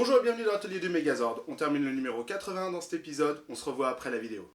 Bonjour et bienvenue dans l'atelier du Megazord. On termine le numéro 80 dans cet épisode, on se revoit après la vidéo.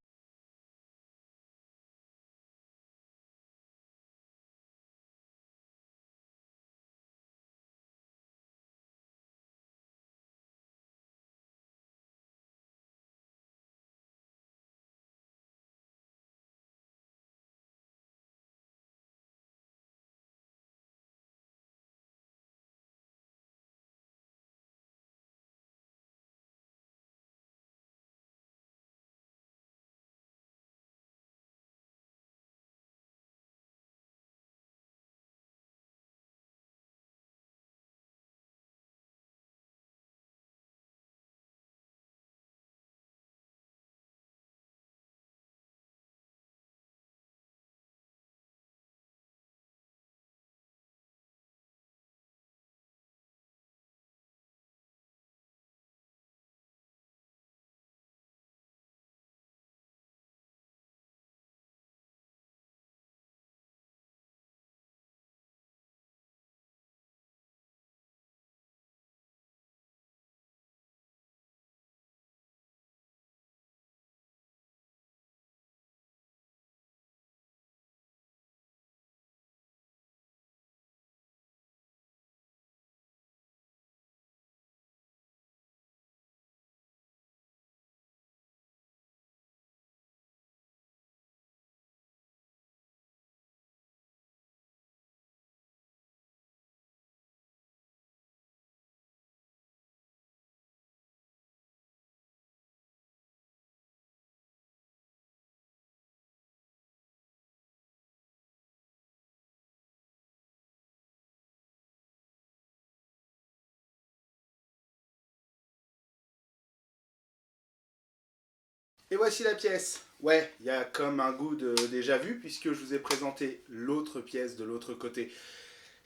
Et voici la pièce. Ouais, il y a comme un goût de déjà vu puisque je vous ai présenté l'autre pièce de l'autre côté.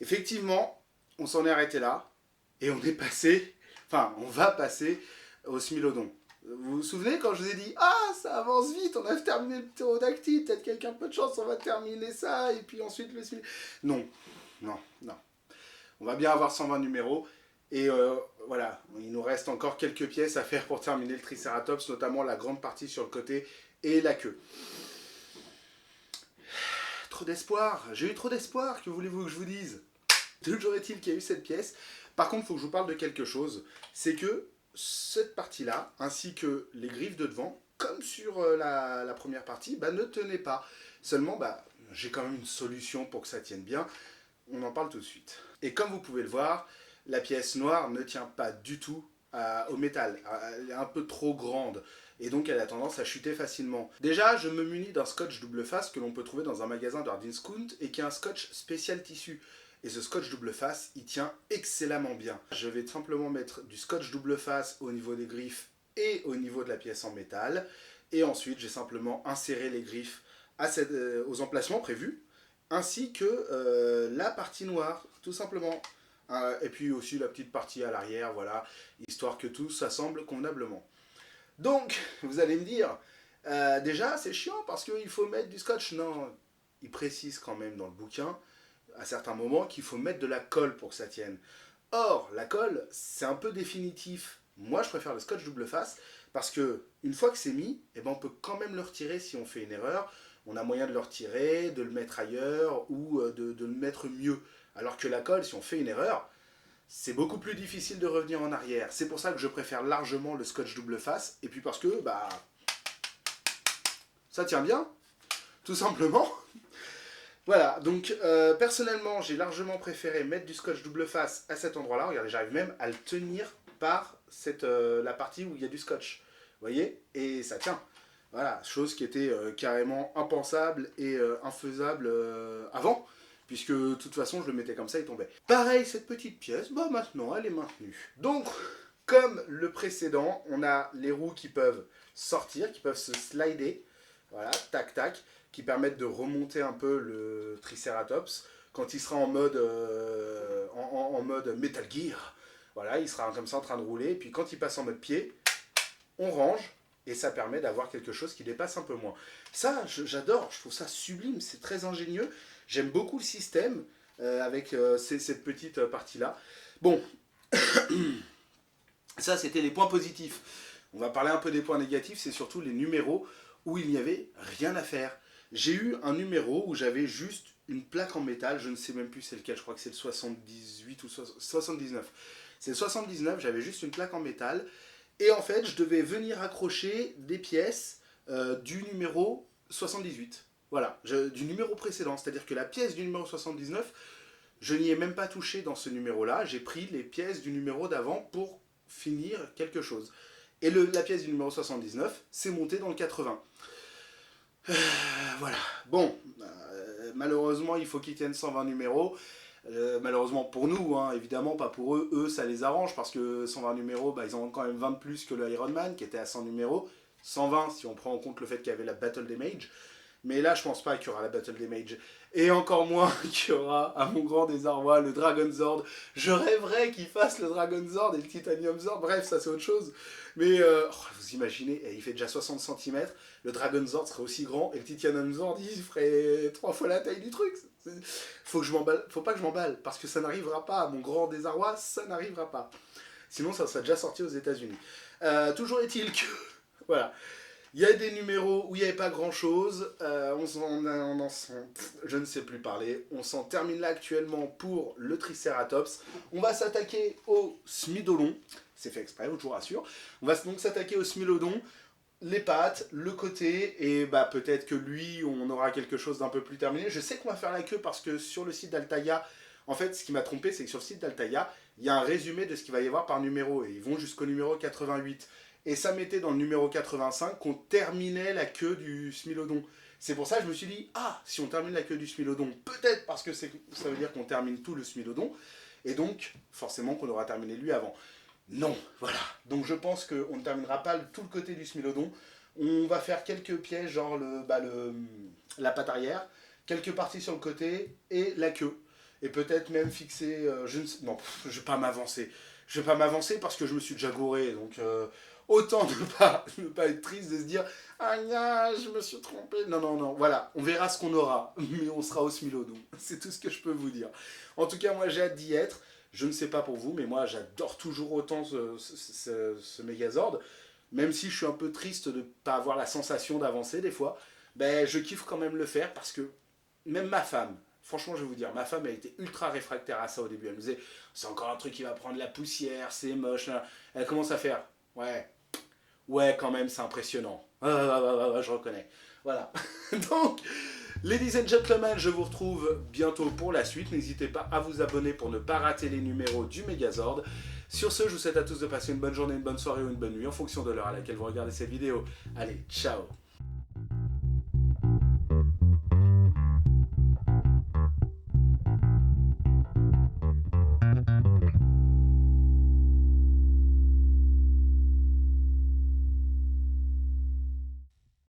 Effectivement, on s'en est arrêté là et on est passé, enfin on va passer au Smilodon. Vous vous souvenez quand je vous ai dit ah ça avance vite, on a terminé le ptérodactyle, peut-être qu'avec un peu de chance on va terminer ça et puis ensuite le Smilodon. Non, non, non. On va bien avoir 120 numéros. Et voilà, il nous reste encore quelques pièces à faire pour terminer le Triceratops, notamment la grande partie sur le côté et la queue. Trop d'espoir, j'ai eu trop d'espoir, que voulez-vous que je vous dise? Toujours est-il qu'il y a eu cette pièce. Par contre, il faut que je vous parle de quelque chose. C'est que cette partie-là, ainsi que les griffes de devant, comme sur la première partie, bah, ne tenaient pas. Seulement, bah, j'ai quand même une solution pour que ça tienne bien. On en parle tout de suite. Et comme vous pouvez le voir, la pièce noire ne tient pas du tout au métal. Elle est un peu trop grande. Et donc elle a tendance à chuter facilement. Déjà, je me munis d'un scotch double face que l'on peut trouver dans un magasin d'Ardiscount et qui est un scotch spécial tissu. Et ce scotch double face, il tient excellemment bien. Je vais simplement mettre du scotch double face au niveau des griffes et au niveau de la pièce en métal. Et ensuite, j'ai simplement inséré les griffes aux emplacements prévus ainsi que la partie noire, tout simplement. Et puis aussi la petite partie à l'arrière, voilà, histoire que tout s'assemble convenablement. Donc, vous allez me dire, déjà c'est chiant parce qu'il faut mettre du scotch. Non, il précise quand même dans le bouquin, à certains moments, qu'il faut mettre de la colle pour que ça tienne. Or, la colle, c'est un peu définitif. Moi, je préfère le scotch double face parce que une fois que c'est mis, eh ben, on peut quand même le retirer si on fait une erreur. On a moyen de le retirer, de le mettre ailleurs ou de le mettre mieux. Alors que la colle, si on fait une erreur, c'est beaucoup plus difficile de revenir en arrière. C'est pour ça que je préfère largement le scotch double face. Et puis parce que, bah, ça tient bien, tout simplement. Voilà, donc personnellement, j'ai largement préféré mettre du scotch double face à cet endroit-là. Regardez, j'arrive même à le tenir par la partie où il y a du scotch. Vous voyez? Et ça tient. Voilà, chose qui était carrément impensable et infaisable avant, puisque de toute façon, je le mettais comme ça, il tombait. Pareil, cette petite pièce, bah maintenant, elle est maintenue. Donc, comme le précédent, on a les roues qui peuvent sortir, qui peuvent se slider. Voilà, tac, tac, qui permettent de remonter un peu le Triceratops. Quand il sera en mode, en mode Metal Gear, voilà, il sera comme ça en train de rouler. Et puis quand il passe en mode pied, on range. Et ça permet d'avoir quelque chose qui dépasse un peu moins. Ça, j'adore, je trouve ça sublime, c'est très ingénieux. J'aime beaucoup le système avec cette petite partie-là. Bon, Ça, c'était les points positifs. On va parler un peu des points négatifs, c'est surtout les numéros où il n'y avait rien à faire. J'ai eu un numéro où j'avais juste une plaque en métal, je ne sais même plus c'est lequel, je crois que c'est le 78 ou 79. C'est le 79, j'avais juste une plaque en métal, et en fait, je devais venir accrocher des pièces du numéro 78. Voilà, du numéro précédent, c'est-à-dire que la pièce du numéro 79, je n'y ai même pas touché dans ce numéro-là, j'ai pris les pièces du numéro d'avant pour finir quelque chose. Et la pièce du numéro 79, c'est monté dans le 80. Voilà. Bon, malheureusement, il faut qu'ils tiennent 120 numéros. Malheureusement pour nous, hein, évidemment, pas pour eux. Eux, ça les arrange parce que 120 numéros, bah, ils en ont quand même 20 de plus que le Ironman qui était à 100 numéros. 120 si on prend en compte le fait qu'il y avait la Battle des Mages. Mais là, je pense pas qu'il y aura la Battle des Mages. Et encore moins qu'il y aura, à mon grand désarroi, le Dragon Zord. Je rêverais qu'il fasse le Dragon Zord et le Titanium Zord. Bref, ça c'est autre chose. Mais vous imaginez, il fait déjà 60 cm. Le Dragon Zord serait aussi grand. Et le Titanium Zord, il ferait 3 fois la taille du truc. Faut pas que je m'emballe. Parce que ça n'arrivera pas. À mon grand désarroi, ça n'arrivera pas. Sinon, ça serait déjà sorti aux États-Unis. Toujours est-il que... Voilà. Il y a des numéros où il n'y avait pas grand chose, je ne sais plus parler, on s'en termine là actuellement pour le Triceratops. On va s'attaquer au Smilodon, c'est fait exprès, je vous rassure. On va donc s'attaquer au Smilodon, les pattes, le côté, et bah peut-être que lui, on aura quelque chose d'un peu plus terminé. Je sais qu'on va faire la queue parce que sur le site d'Altaïa, en fait ce qui m'a trompé c'est que sur le site d'Altaïa, il y a un résumé de ce qu'il va y avoir par numéro, et ils vont jusqu'au numéro 88. Et ça mettait dans le numéro 85 qu'on terminait la queue du Smilodon. C'est pour ça que je me suis dit, ah, si on termine la queue du Smilodon, peut-être parce que ça veut dire qu'on termine tout le Smilodon, et donc forcément qu'on aura terminé lui avant. Non, voilà. Donc je pense qu'on ne terminera pas tout le côté du Smilodon. On va faire quelques pièges, genre la patte arrière, quelques parties sur le côté, et la queue. Et peut-être même fixer... non, je ne vais pas m'avancer. Je ne vais pas m'avancer parce que je me suis déjà gouré, donc... autant ne pas être triste de se dire « Ah, je me suis trompé ». Non, non, non, voilà, on verra ce qu'on aura, mais on sera au Smilodon. C'est tout ce que je peux vous dire. En tout cas, moi, j'ai hâte d'y être. Je ne sais pas pour vous, mais moi, j'adore toujours autant ce Megazord. Même si je suis un peu triste de ne pas avoir la sensation d'avancer des fois, ben, je kiffe quand même le faire parce que même ma femme, franchement, je vais vous dire, ma femme a été ultra réfractaire à ça au début. Elle me disait « C'est encore un truc qui va prendre la poussière, c'est moche. » Elle commence à faire « Ouais, quand même, c'est impressionnant. Je reconnais. » Voilà. Donc, ladies and gentlemen, je vous retrouve bientôt pour la suite. N'hésitez pas à vous abonner pour ne pas rater les numéros du Megazord. Sur ce, je vous souhaite à tous de passer une bonne journée, une bonne soirée ou une bonne nuit en fonction de l'heure à laquelle vous regardez cette vidéo. Allez, ciao!